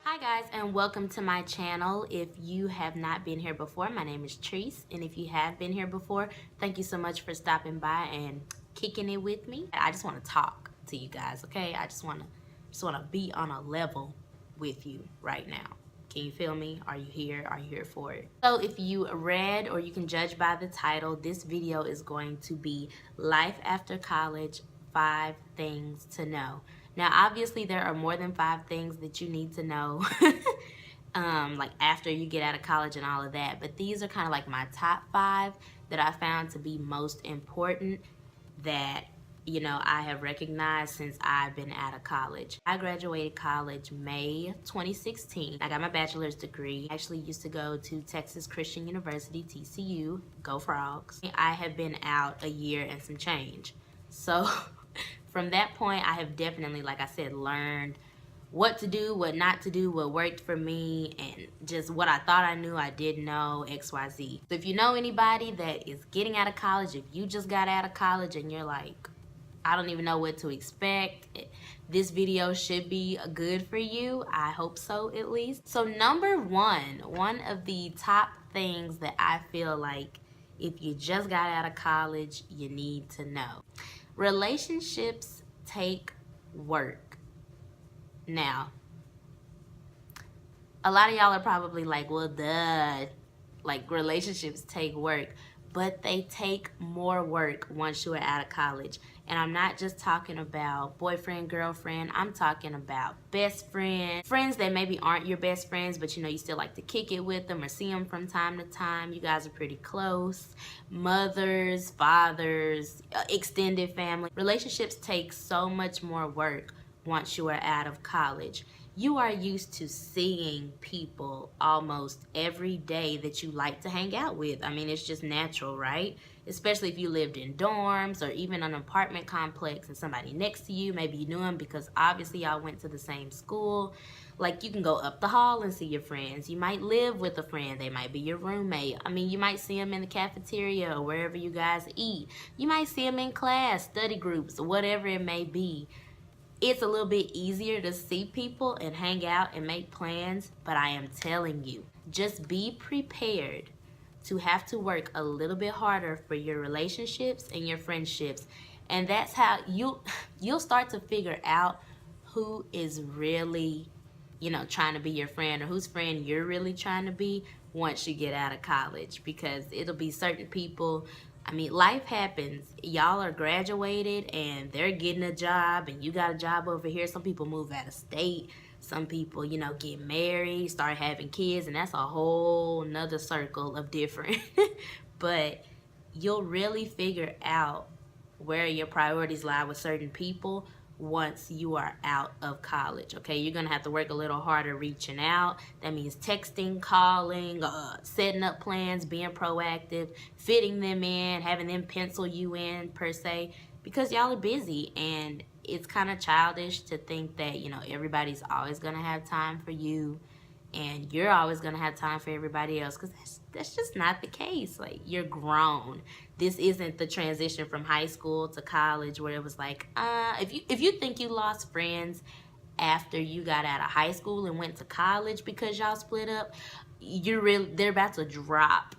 Hi guys, and welcome to my channel. If you have not been here before, my name is Treese, and if you have been here before, thank you so much for stopping by and kicking it with me. I just want to talk to you guys, okay? I just want to be on a level with you right now. Can you feel me? Are you here? Are you here for it? So if you read, or you can judge by the title, this video is going to be Life After College, 5 Things to Know. Now, obviously, there are more than 5 things that you need to know, like after you get out of college and all of that. But these are kind of like my top 5 that I found to be most important that, you know, I have recognized since I've been out of college. I graduated college May 2016. I got my bachelor's degree. I actually used to go to Texas Christian University, TCU, go Frogs. I have been out a year and some change. So from that point, I have definitely, like I said, learned what to do, what not to do, what worked for me, and just what I thought I knew I didn't know, XYZ. So if you know anybody that is getting out of college, if you just got out of college and you're like, I don't even know what to expect, this video should be good for you. I hope so, at least. So number one of the top things that I feel like if you just got out of college, you need to know. Relationships take work. Now, a lot of y'all are probably like, well, duh, like relationships take work, but they take more work once you are out of college. And I'm not just talking about boyfriend, girlfriend. I'm talking about best friend, friends that maybe aren't your best friends, but you know, you still like to kick it with them or see them from time to time. You guys are pretty close. Mothers, fathers, extended family. Relationships take so much more work once you are out of college. You are used to seeing people almost every day that you like to hang out with. I mean, it's just natural, right? Especially if you lived in dorms or even an apartment complex and somebody next to you, maybe you knew them because obviously y'all went to the same school. Like, you can go up the hall and see your friends. You might live with a friend. They might be your roommate. I mean, you might see them in the cafeteria or wherever you guys eat. You might see them in class, study groups, whatever it may be. It's a little bit easier to see people and hang out and make plans, but I am telling you, just be prepared to have to work a little bit harder for your relationships and your friendships. And that's how you'll start to figure out who is really, you know, trying to be your friend or whose friend you're really trying to be once you get out of college, because it'll be certain people. I mean, life happens. Y'all are graduated and they're getting a job and you got a job over here. Some people move out of state. Some people, you know, get married, start having kids, and that's a whole nother circle of different. But you'll really figure out where your priorities lie with certain people once you are out of college. Okay, you're gonna have to work a little harder reaching out. That means texting, calling, setting up plans, being proactive, fitting them in, having them pencil you in per se, because y'all are busy. And it's kind of childish to think that, you know, everybody's always gonna have time for you and you're always gonna have time for everybody else, because that's just not the case. Like, you're grown. This isn't the transition from high school to college where it was like, if you think you lost friends after you got out of high school and went to college because y'all split up, they're about to drop.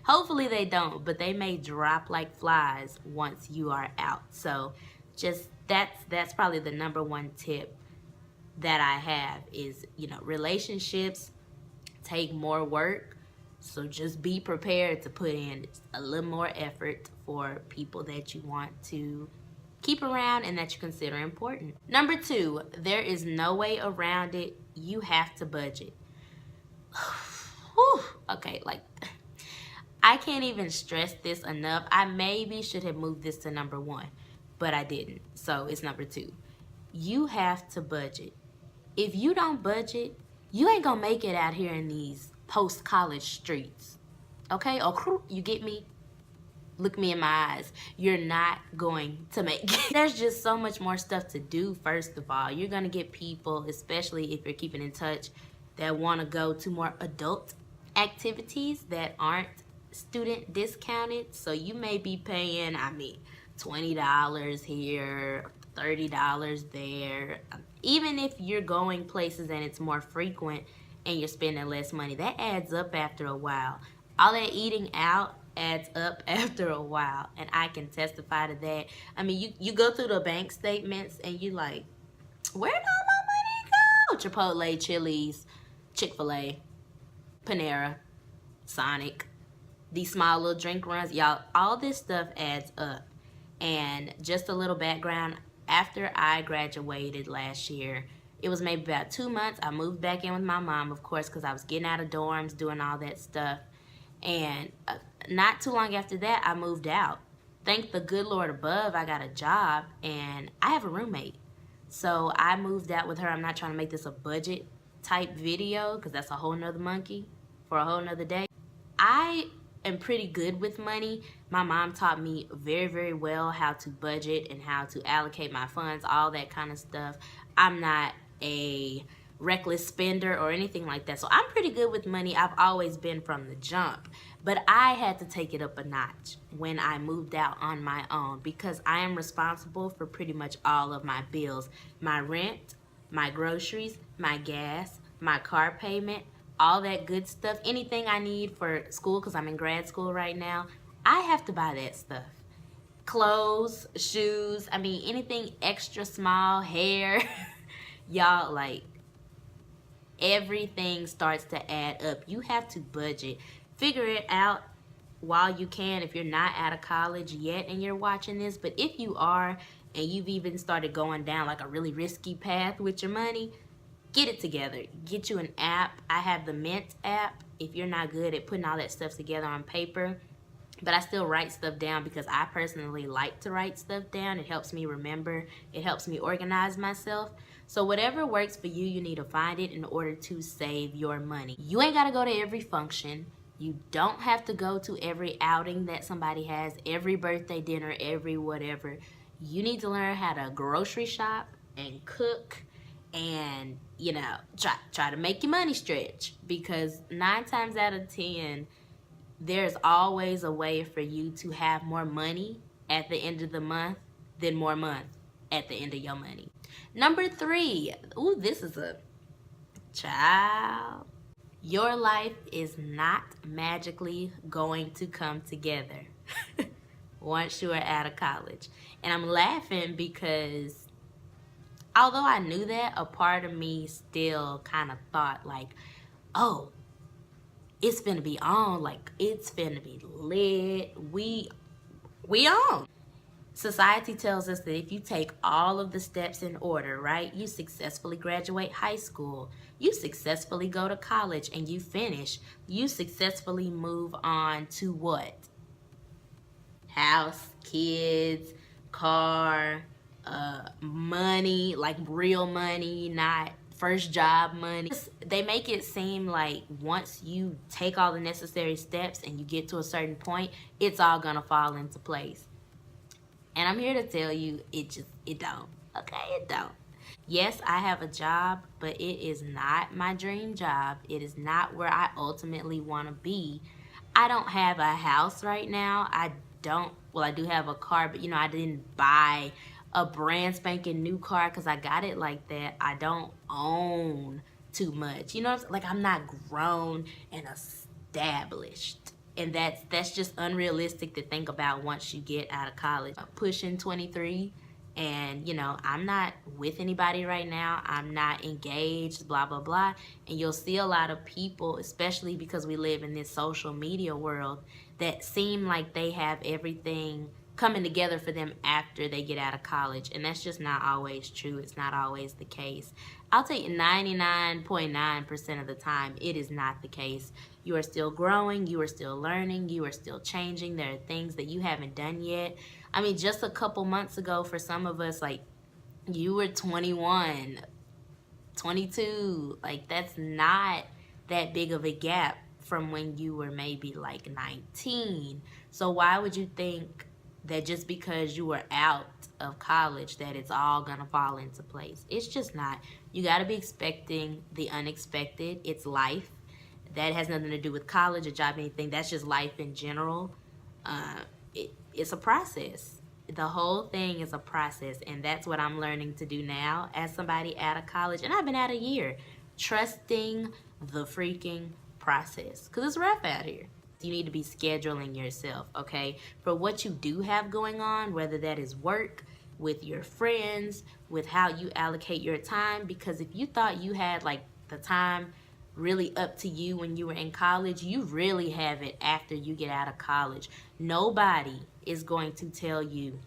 Hopefully they don't, but they may drop like flies once you are out. So just that's probably the number one tip that I have is, you know, relationships take more work. So just be prepared to put in a little more effort for people that you want to keep around and that you consider important. Number 2, there is no way around it. You have to budget. Okay, like, I can't even stress this enough. I maybe should have moved this to number 1, but I didn't. So it's number 2. You have to budget. If you don't budget, you ain't gonna make it out here in these post-college streets. Okay? Oh, you get me? Look me in my eyes. You're not going to make it. There's just so much more stuff to do, first of all. You're gonna get people, especially if you're keeping in touch, that wanna go to more adult activities that aren't student discounted. So you may be paying, I mean, $20 here, $30 there. Even if you're going places and it's more frequent and you're spending less money, that adds up after a while. All that eating out adds up after a while, and I can testify to that. I mean, you go through the bank statements and you like, where'd all my money go? Chipotle, Chili's, Chick-fil-A, Panera, Sonic, these small little drink runs, y'all, all this stuff adds up. And just a little background, after I graduated last year, it was maybe about 2 months, I moved back in with my mom, of course, because I was getting out of dorms, doing all that stuff. And not too long after that, I moved out. Thank the good Lord above, I got a job, and I have a roommate. So I moved out with her. I'm not trying to make this a budget type video, because that's a whole nother monkey for a whole nother day. I am pretty good with money. My mom taught me very, very well how to budget and how to allocate my funds, all that kind of stuff. I'm not a reckless spender or anything like that. So I'm pretty good with money. I've always been from the jump. But I had to take it up a notch when I moved out on my own, because I am responsible for pretty much all of my bills. My rent, my groceries, my gas, my car payment, all that good stuff. Anything I need for school, because I'm in grad school right now, I have to buy that stuff. Clothes, shoes, I mean, anything extra small, hair. Y'all, like, everything starts to add up. You have to budget. Figure it out while you can if you're not out of college yet and you're watching this. But if you are, and you've even started going down like a really risky path with your money, get it together. Get you an app. I have the Mint app. If you're not good at putting all that stuff together on paper, but I still write stuff down because I personally like to write stuff down. It helps me remember. It helps me organize myself. So whatever works for you, you need to find it in order to save your money. You ain't got to go to every function. You don't have to go to every outing that somebody has, every birthday dinner, every whatever. You need to learn how to grocery shop and cook and, you know, try to make your money stretch, because 9 times out of 10, there's always a way for you to have more money at the end of the month than more month at the end of your money. Number 3, ooh, this is a child. Your life is not magically going to come together once you are out of college. And I'm laughing because although I knew that, a part of me still kind of thought like, oh, it's finna be on, like it's finna be lit, we on. Society tells us that if you take all of the steps in order, right, you successfully graduate high school, you successfully go to college and you finish, you successfully move on to what? House, kids, car, money, like real money, not first job money. They make it seem like once you take all the necessary steps and you get to a certain point, it's all gonna fall into place. And I'm here to tell you, it don't. Okay, it don't. Yes, I have a job, but it is not my dream job. It is not where I ultimately want to be. I don't have a house right now. I do have a car, but you know, I didn't buy a brand spanking new car because I got it like that. I don't own too much. You know, like I'm not grown and established. And that's just unrealistic to think about once you get out of college. I'm pushing 23, and you know, I'm not with anybody right now. I'm not engaged, blah, blah, blah. And you'll see a lot of people, especially because we live in this social media world, that seem like they have everything coming together for them after they get out of college. And that's just not always true. It's not always the case. I'll tell you 99.9% of the time, it is not the case. You are still growing, you are still learning, you are still changing. There are things that you haven't done yet. I mean, just a couple months ago, for some of us, like, you were 21, 22. Like, that's not that big of a gap from when you were maybe like 19. So why would you think that just because you were out of college that it's all gonna fall into place? It's just not. You gotta be expecting the unexpected. It's life. That has nothing to do with college, a job, anything. That's just life in general. It's a process. The whole thing is a process, and that's what I'm learning to do now as somebody out of college, and I've been out a year. Trusting the freaking process, because it's rough out here. You need to be scheduling yourself, okay, for what you do have going on, whether that is work, with your friends, with how you allocate your time. Because if you thought you had like the time really up to you when you were in college, you really have it after you get out of college. Nobody is going to tell you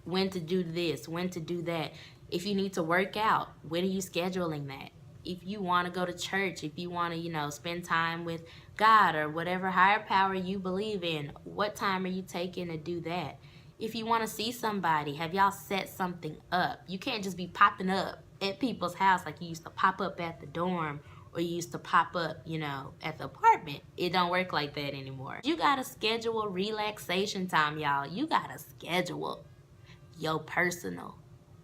when to do this, when to do that. If you need to work out, when are you scheduling that? If you want to go to church, if you want to, spend time with God or whatever higher power you believe in, what time are you taking to do that? If you want to see somebody, have y'all set something up? You can't just be popping up at people's house like you used to pop up at the dorm, or you used to pop up, at the apartment. It don't work like that anymore. You gotta schedule relaxation time, y'all. You gotta schedule your personal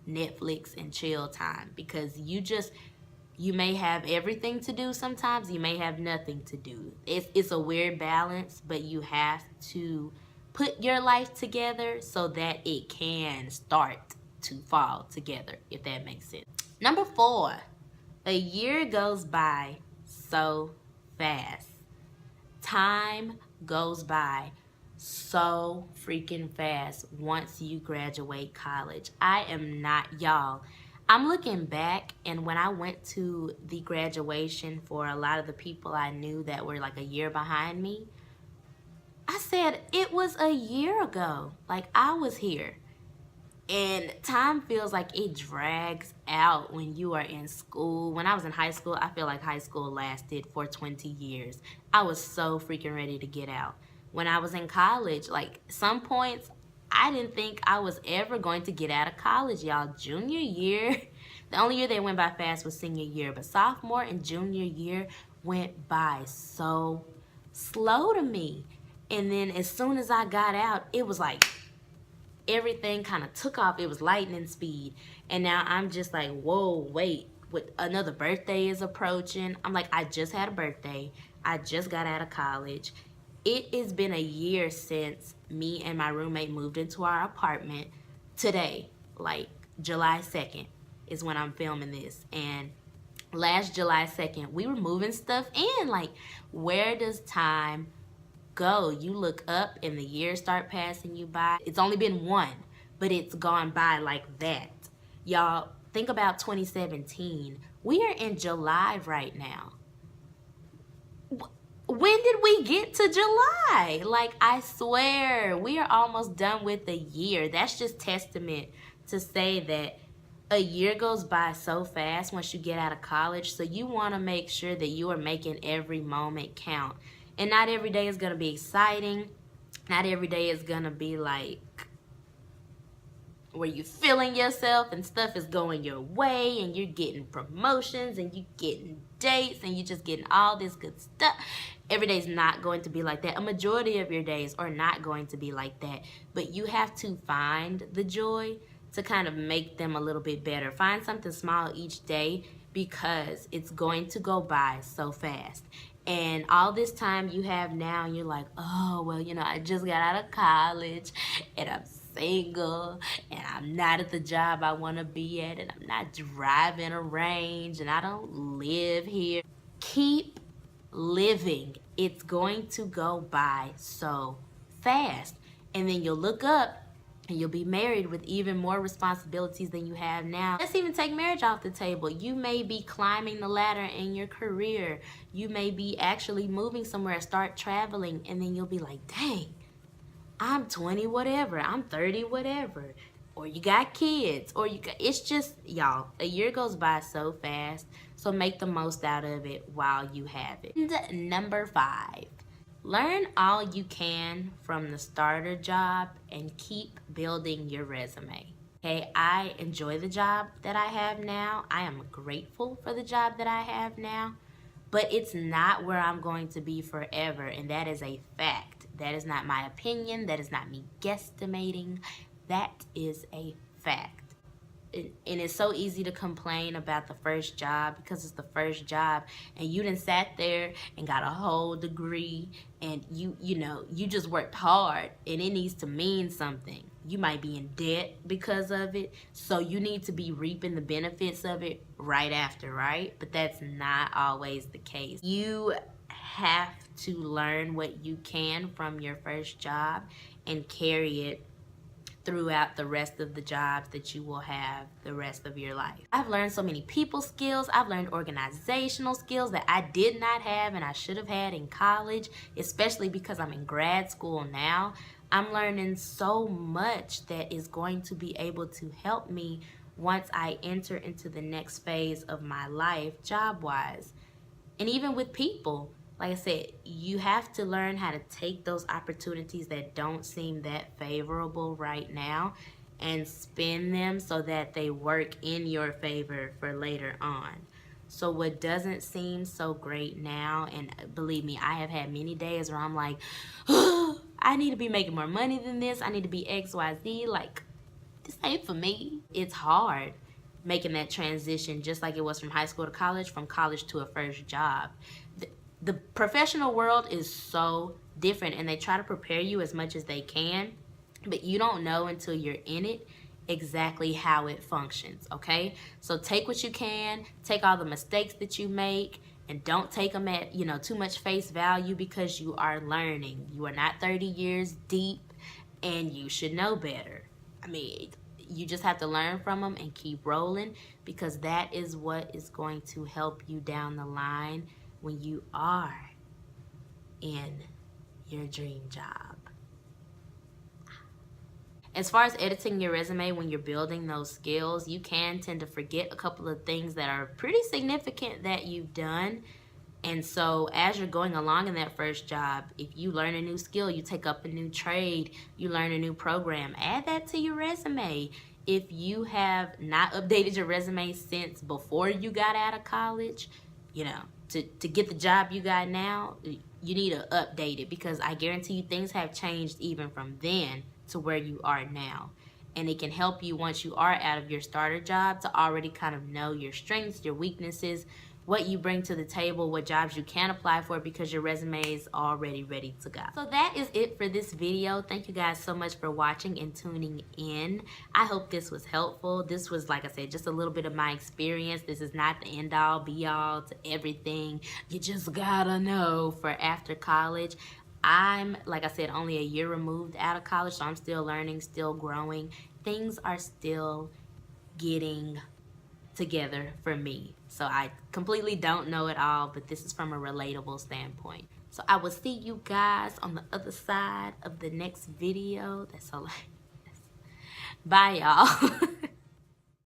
Netflix and chill time, because you may have everything to do sometimes, you may have nothing to do. It's a weird balance, but you have to put your life together so that it can start to fall together, if that makes sense. Number 4, a year goes by so fast. Time goes by so freaking fast once you graduate college. I am not, y'all. I'm looking back, and when I went to the graduation for a lot of the people I knew that were like a year behind me, I said it was a year ago. Like, I was here. And time feels like it drags out when you are in school. When I was in high school, I feel like high school lasted for 20 years. I was so freaking ready to get out. When I was in college, like, some points, I didn't think I was ever going to get out of college, y'all. Junior year, the only year that went by fast was senior year. But sophomore and junior year went by so slow to me. And then as soon as I got out, it was like everything kind of took off. It was lightning speed. And now I'm just like, whoa, wait, what, another birthday is approaching. I'm like, I just had a birthday. I just got out of college. It has been a year since me and my roommate moved into our apartment. Today, like July 2nd, is when I'm filming this. And last July 2nd, we were moving stuff in. Like, where does time go? You look up and the years start passing you by. It's only been one, but it's gone by like that. Y'all, think about 2017. We are in July right now. When did we get to July? Like, I swear, we are almost done with the year. That's just testament to say that a year goes by so fast once you get out of college. So you want to make sure that you are making every moment count. And not every day is going to be exciting. Not every day is going to be like where you're feeling yourself and stuff is going your way and you're getting promotions and you're getting dates and you're just getting all this good stuff. Every day is not going to be like that. A majority of your days are not going to be like that. But you have to find the joy to kind of make them a little bit better. Find something small each day, because it's going to go by so fast. And all this time you have now, and you're like, oh, well, I just got out of college and I'm single and I'm not at the job I want to be at and I'm not driving a range and I don't live here. Keep living. It's going to go by so fast. And then you'll look up and you'll be married with even more responsibilities than you have now. Let's even take marriage off the table. You may be climbing the ladder in your career. You may be actually moving somewhere, start traveling, and then you'll be like, dang, I'm 20 whatever, I'm 30 whatever. Or you got kids, or it's just, y'all, a year goes by so fast, so make the most out of it while you have it. And number 5. Learn all you can from the starter job and keep building your resume. Okay, I enjoy the job that I have now. I am grateful for the job that I have now, but it's not where I'm going to be forever, and that is a fact. That is not my opinion. That is not me guesstimating. That is a fact. and it's so easy to complain about the first job because it's the first job, and you done sat there and got a whole degree, and you just worked hard, and it needs to mean something. You might be in debt because of it, so you need to be reaping the benefits of it right after, right? But that's not always the case. You have to learn what you can from your first job and carry it throughout the rest of the jobs that you will have the rest of your life. I've learned so many people skills. I've learned organizational skills that I did not have and I should have had in college, especially because I'm in grad school now. I'm learning so much that is going to be able to help me once I enter into the next phase of my life job-wise. And even with people, like I said, you have to learn how to take those opportunities that don't seem that favorable right now and spin them so that they work in your favor for later on. So what doesn't seem so great now, and believe me, I have had many days where I'm like, oh, I need to be making more money than this. I need to be XYZ. Like, this ain't for me. It's hard making that transition, just like it was from high school to college, from college to a first job. The professional world is so different, and they try to prepare you as much as they can, but you don't know until you're in it exactly how it functions, okay? So take what you can, take all the mistakes that you make, and don't take them at, too much face value, because you are learning. You are not 30 years deep, and you should know better. I mean, you just have to learn from them and keep rolling, because that is what is going to help you down the line when you are in your dream job. As far as editing your resume when you're building those skills, you can tend to forget a couple of things that are pretty significant that you've done. And so as you're going along in that first job, if you learn a new skill, you take up a new trade, you learn a new program, add that to your resume. If you have not updated your resume since before you got out of college, to get the job you got now, you need to update it, because I guarantee you things have changed even from then to where you are now. And it can help you once you are out of your starter job to already kind of know your strengths, your weaknesses, what you bring to the table, what jobs you can apply for, because your resume is already ready to go. So that is it for this video. Thank you guys so much for watching and tuning in. I hope this was helpful. This was, like I said, just a little bit of my experience. This is not the end all be all to everything you just gotta know for after college. I'm, like I said, only a year removed out of college, so I'm still learning, still growing. Things are still getting together for me. So I completely don't know it all, but this is from a relatable standpoint. So I will see you guys on the other side of the next video. That's all. Bye, y'all.